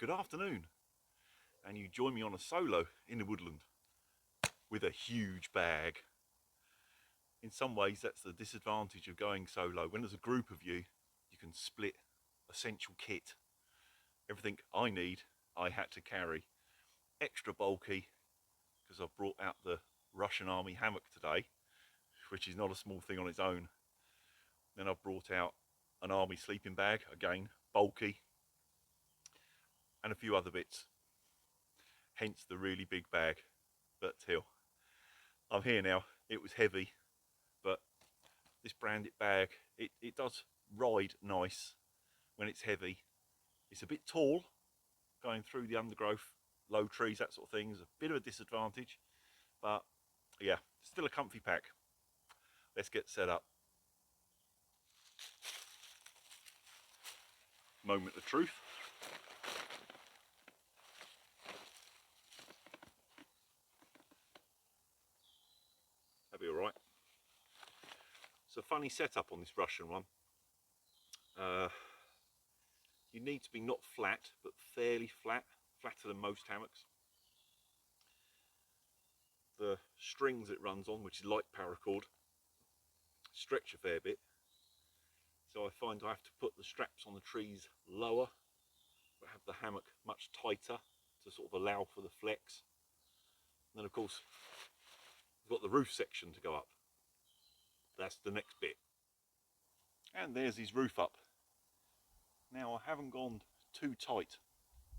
good afternoon, and you join me on a solo in the woodland with a huge bag. In some ways that's the disadvantage of going solo. When there's a group of you, you can split essential kit. Everything I need I had to carry. Extra bulky because I've brought out the Russian Army hammock today, which is not a small thing on its own. Then I've brought out an army sleeping bag, again bulky, and a few other bits, hence the really big bag. But still, I'm here now. It was heavy, but this branded bag, it does ride nice when it's heavy. It's a bit tall, going through the undergrowth, low trees, that sort of thing is a bit of a disadvantage, but yeah, still a comfy pack. Let's get set up. Moment of truth. That'll be all right. It's a funny setup on this Russian one. You need to be not flat, but fairly flat, flatter than most hammocks. The strings it runs on, which is light paracord, stretch a fair bit. So I find I have to put the straps on the trees lower, but have the hammock much tighter to sort of allow for the flex. And then of course, we've got the roof section to go up. That's the next bit. And there's his roof up. Now I haven't gone too tight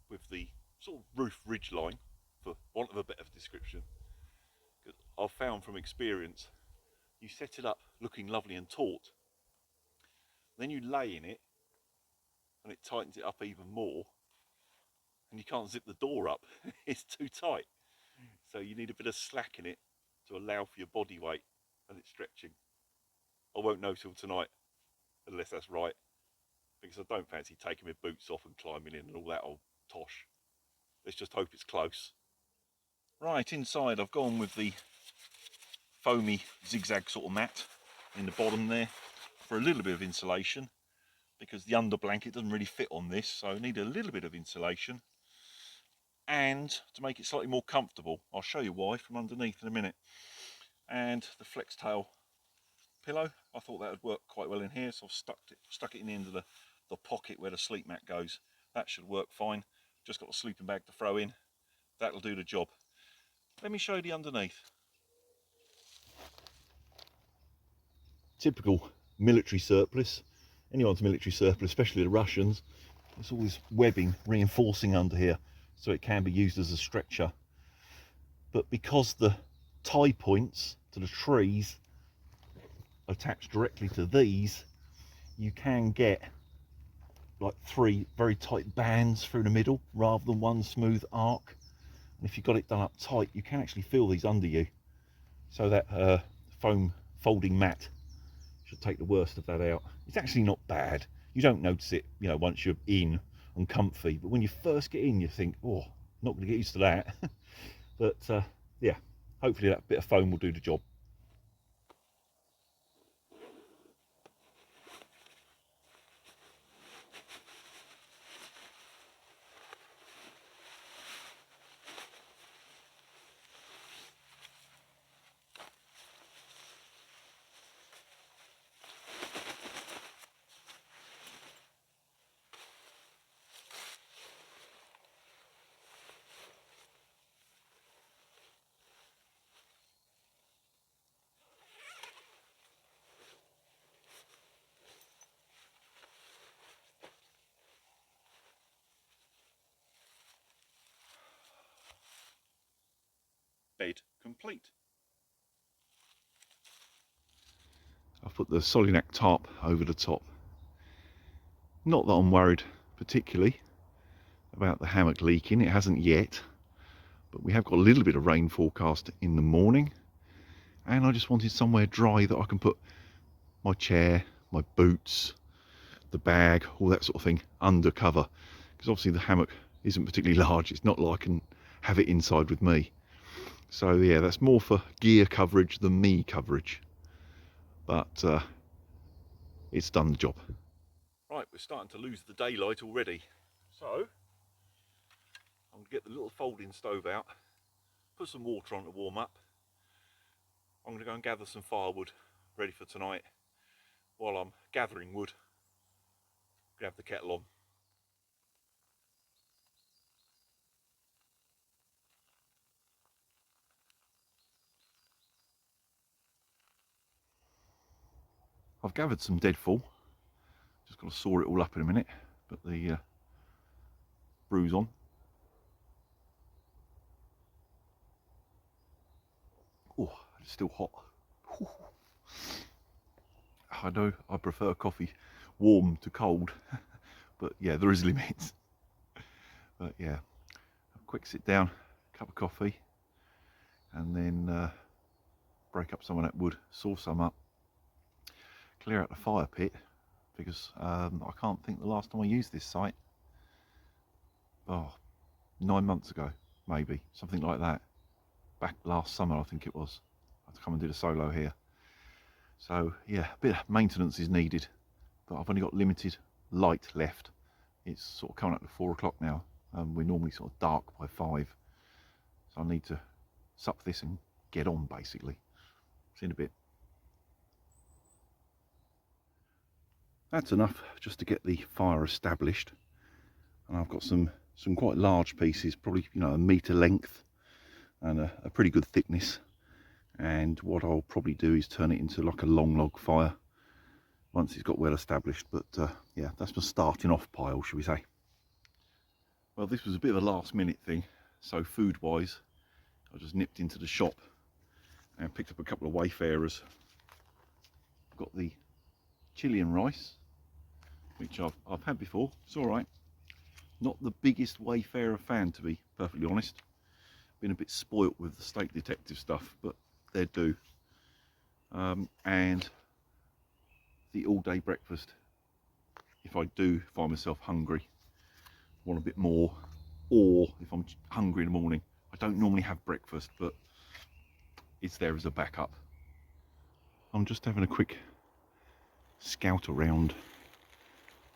with the sort of roof ridge line, for want of a better description. Because I've found from experience, you set it up looking lovely and taut, then you lay in it and it tightens it up even more, and you can't zip the door up. It's too tight. So you need a bit of slack in it to allow for your body weight as it's stretching. I won't know till tonight unless that's right, because I don't fancy taking my boots off and climbing in and all that old tosh. Let's just hope it's close. Right, inside I've gone with the foamy zigzag sort of mat in the bottom there for a little bit of insulation, because the under blanket doesn't really fit on this, so I need a little bit of insulation. And to make it slightly more comfortable, I'll show you why from underneath in a minute. And the flex tail pillow, I thought that would work quite well in here, so I've stuck it in the end of the pocket where the sleep mat goes. That should work fine. Just got a sleeping bag to throw in. That'll do the job. Let me show you the underneath. Typical military surplus. Anyone's military surplus, especially the Russians. There's all this webbing reinforcing under here, so it can be used as a stretcher. But because the tie points to the trees attached directly to these, you can get like 3 very tight bands through the middle rather than one smooth arc. And if you've got it done up tight, you can actually feel these under you. So that foam folding mat should take the worst of that out. It's actually not bad. You don't notice it, you know, once you're in and comfy, but when you first get in you think, oh, not going to get used to that. But yeah, hopefully that bit of foam will do the job. Bed complete. I've put the Solinac tarp over the top. Not that I'm worried particularly about the hammock leaking, it hasn't yet, but we have got a little bit of rain forecast in the morning, and I just wanted somewhere dry that I can put my chair, my boots, the bag, all that sort of thing under cover, because obviously the hammock isn't particularly large. It's not like I can have it inside with me. So yeah, that's more for gear coverage than me coverage, but it's done the job. Right, we're starting to lose the daylight already, so I'm going to get the little folding stove out, put some water on to warm up. I'm going to go and gather some firewood ready for tonight. While I'm gathering wood, grab the kettle on. I've gathered some deadfall. Just got to saw it all up in a minute. Put the brews on. Oh, it's still hot. I know I prefer coffee warm to cold, but yeah, there is limits. But yeah, a quick sit down, cup of coffee, and then break up some of that wood, saw some up, clear out the fire pit, because I can't think the last time I used this site. Oh, 9 months ago, maybe, something like that. Back last summer, I think it was. I had to come and do the solo here. So yeah, a bit of maintenance is needed, but I've only got limited light left. It's sort of coming up to 4 o'clock now. We're normally sort of dark by 5. So I need to sup this and get on, basically. See you in a bit. That's enough just to get the fire established. And I've got some quite large pieces, probably, you know, a metre length and a pretty good thickness. And what I'll probably do is turn it into like a long log fire once it's got well established. But yeah, that's my starting off pile, shall we say. Well, this was a bit of a last minute thing. So food wise, I just nipped into the shop and picked up a couple of wayfarers. I've got the Chilean rice, which I've had before. It's all right. Not the biggest wayfarer fan, to be perfectly honest. Been a bit spoilt with the State Detective stuff, but they're due. And the all-day breakfast, if I do find myself hungry, want a bit more, or if I'm hungry in the morning, I don't normally have breakfast, but it's there as a backup. I'm just having a quick scout around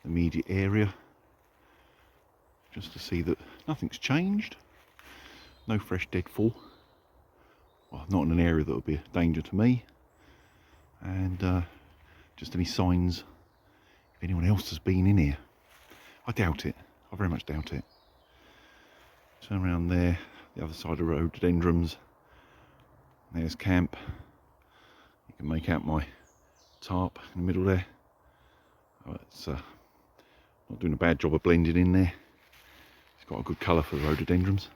the immediate area, just to see that nothing's changed. No fresh deadfall. Well, not in an area that would be a danger to me. And just any signs if anyone else has been in here. I doubt it. I very much doubt it. Turn around there, the other side of rhododendrons. There's camp. You can make out my tarp in the middle there. Oh, it's not doing a bad job of blending in there. It's got a good colour for the rhododendrons.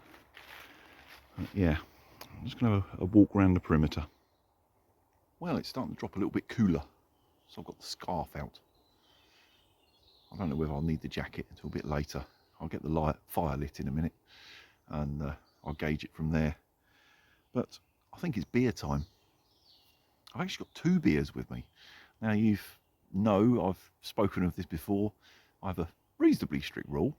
Yeah, I'm just going to have a walk around the perimeter. Well, it's starting to drop a little bit cooler, so I've got the scarf out. I don't know whether I'll need the jacket until a bit later. I'll get the fire lit in a minute, and I'll gauge it from there. But I think it's beer time. I've actually got 2 beers with me. Now, I've spoken of this before. I have a reasonably strict rule,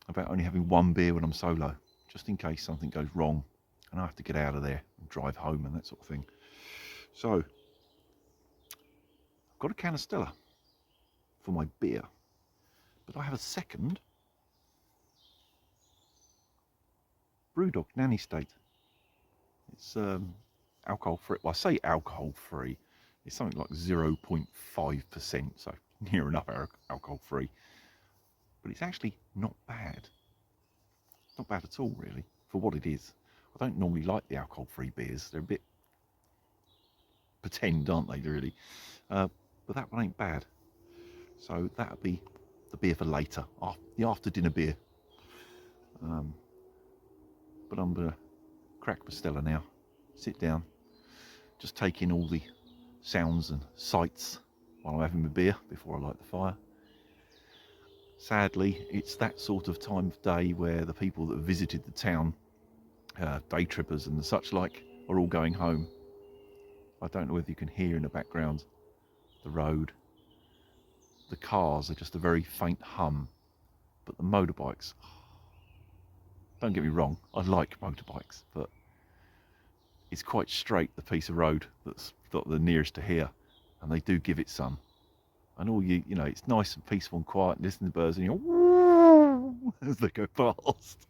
about only having 1 beer when I'm solo, just in case something goes wrong and I have to get out of there and drive home and that sort of thing. So, I've got a can of Stella for my beer, but I have a second Brewdog Nanny State. It's alcohol free. Well, I say alcohol free. It's something like 0.5%, so near enough alcohol free. But it's actually not bad. Not bad at all, really, for what it is. I don't normally like the alcohol-free beers. They're a bit pretend, aren't they, really? But that one ain't bad. So that'll be the beer for later, the after-dinner beer. But I'm going to crack my Stella now, sit down, just take in all the sounds and sights while I'm having my beer before I light the fire. Sadly, it's that sort of time of day where the people that visited the town, day trippers and such like, are all going home. I don't know whether you can hear in the background the road. The cars are just a very faint hum, but the motorbikes, don't get me wrong, I like motorbikes, but it's quite straight, the piece of road that's got the nearest to here, and they do give it some. And all you know, it's nice and peaceful and quiet, and listen to the birds, and you're as they go past.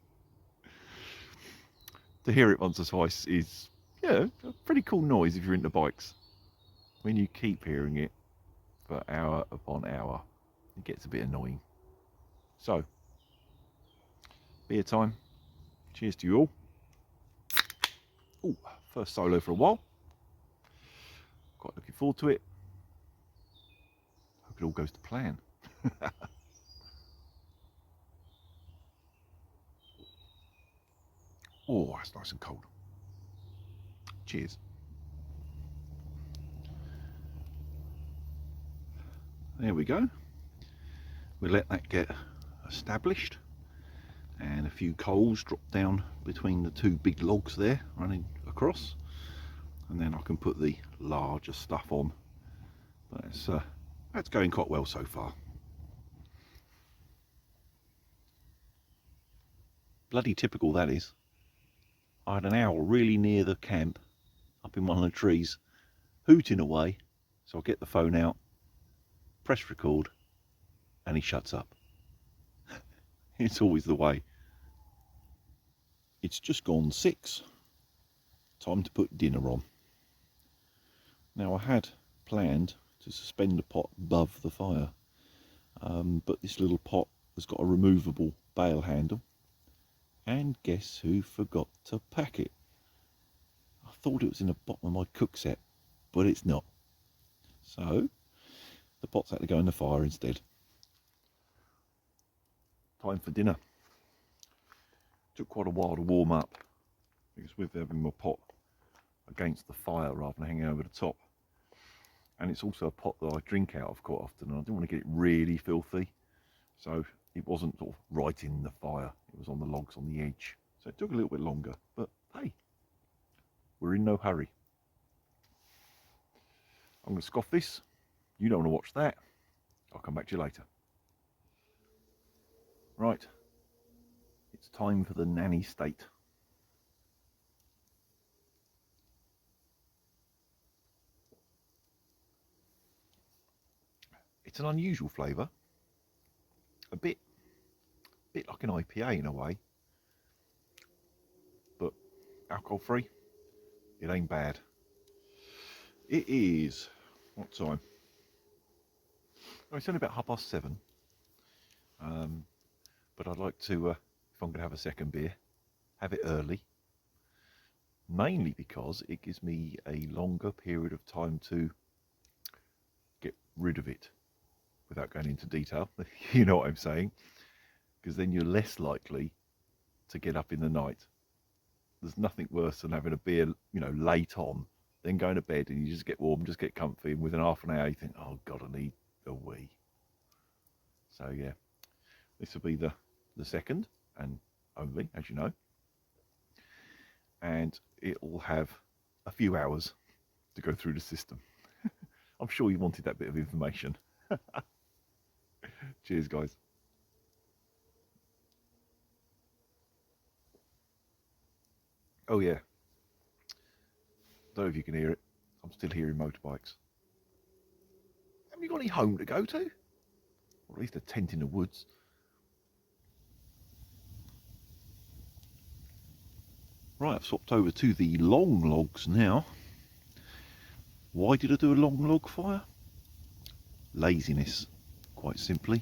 To hear it once or twice is, yeah, a pretty cool noise if you're into bikes. When you keep hearing it for hour upon hour, it gets a bit annoying. So, beer time. Cheers to you all. Oh, first solo for a while. Quite looking forward to it. Hope it all goes to plan. Oh, that's nice and cold. Cheers. There we go. We'll let that get established, and a few coals drop down between the two big logs there running across, and then I can put the larger stuff on. But that's going quite well so far. Bloody typical that is. I had an owl really near the camp, up in one of the trees, hooting away, so I get the phone out, press record, and he shuts up. It's always the way. It's just gone 6. Time to put dinner on. Now I had planned to suspend the pot above the fire, but this little pot has got a removable bail handle, and guess who forgot to pack it? I thought it was in the bottom of my cook set, but it's not. So the pot's had to go in the fire instead. Time for dinner. Took quite a while to warm up, because with having my pot against the fire rather than hanging over the top, and it's also a pot that I drink out of quite often, and I didn't want to get it really filthy, so it wasn't sort of right in the fire, it was on the logs on the edge, so it took a little bit longer, but hey, we're in no hurry. I'm going to scoff this. You don't want to watch that. I'll come back to you later. Right, it's time for the nanny state. It's an unusual flavour, a bit like an IPA in a way, but alcohol free. It ain't bad. It is, what time? Oh, it's only about 7:30. But I'd like to, if I'm going to have a second beer, have it early. Mainly because it gives me a longer period of time to get rid of it without going into detail. You know what I'm saying? Because then you're less likely to get up in the night. There's nothing worse than having a beer, you know, late on, then going to bed and you just get warm, just get comfy, and within half an hour you think, oh God, I need a wee. So yeah, this will be the second and only, as you know, and it will have a few hours to go through the system. I'm sure you wanted that bit of information. Cheers, guys. Oh yeah, don't know if you can hear it, I'm still hearing motorbikes. Haven't you got any home to go to? Or at least a tent in the woods? Right, I've swapped over to the long logs now. Why did I do a long log fire? Laziness, quite simply.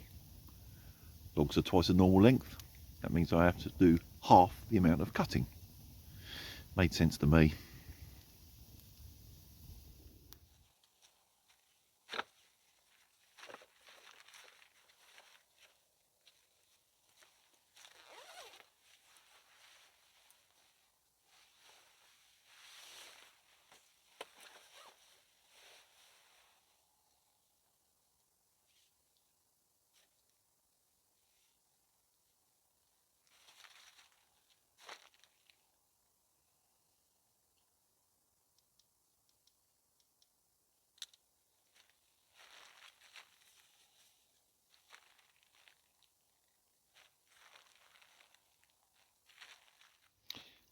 Logs are twice the normal length. That means I have to do half the amount of cutting. Made sense to me.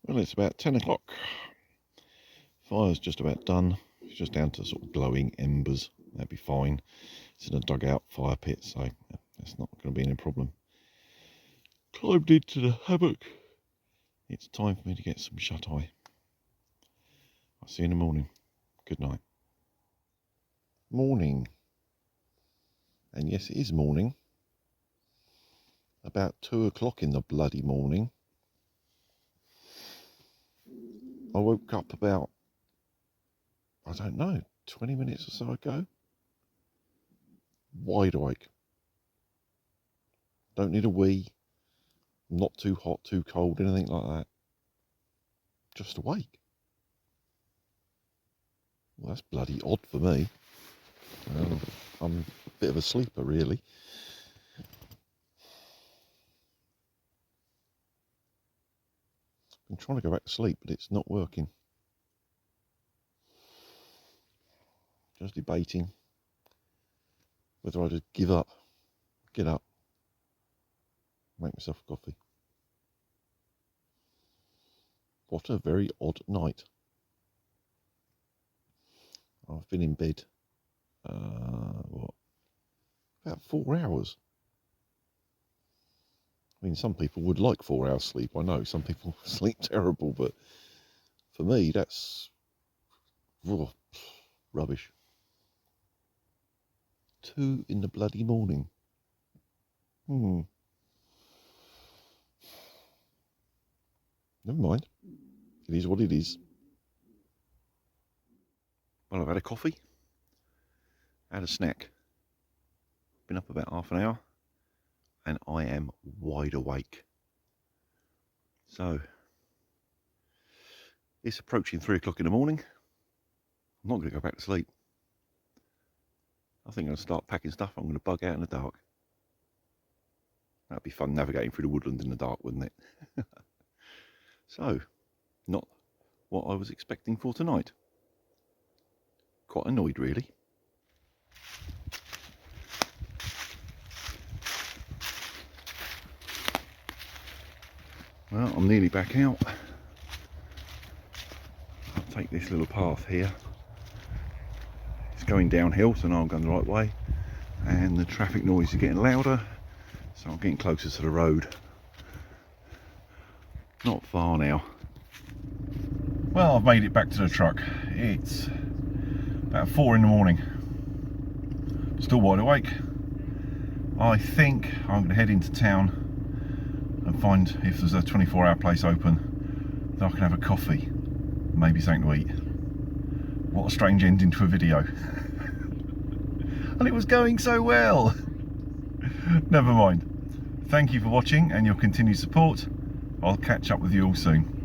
Well, it's about 10 o'clock. Fire's just about done. It's just down to sort of glowing embers. That'd be fine. It's in a dugout fire pit, so that's not going to be any problem. Climbed into the hammock. It's time for me to get some shut-eye. I'll see you in the morning. Good night. Morning. And yes, it is morning. About 2 o'clock in the bloody morning. I woke up about, I don't know, 20 minutes or so ago. Wide awake. Don't need a wee. Not too hot, too cold, anything like that. Just awake. Well, that's bloody odd for me. I'm a bit of a sleeper, really. I'm trying to go back to sleep, but it's not working. Just debating whether I just give up, get up, make myself a coffee. What a very odd night. I've been in bed, what, about 4 hours. I mean, some people would like 4 hours sleep. I know some people sleep terrible, but for me, that's rubbish. 2 in the bloody morning. Never mind. It is what it is. Well, I've had a coffee, had a snack, been up about half an hour, and I am wide awake. So, it's approaching 3 o'clock in the morning. I'm not going to go back to sleep. I think I'm going to start packing stuff. I'm going to bug out in the dark. That'd be fun navigating through the woodland in the dark, wouldn't it? So, not what I was expecting for tonight. Quite annoyed, really. Well, I'm nearly back out. I'll take this little path here. It's going downhill, so now I'm going the right way. And the traffic noise is getting louder, so I'm getting closer to the road. Not far now. Well, I've made it back to the truck. It's about 4 in the morning. Still wide awake. I think I'm going to head into town and find if there's a 24-hour place open that I can have a coffee, maybe something to eat. What a strange ending to a video. And it was going so well. Never mind. Thank you for watching and your continued support. I'll catch up with you all soon.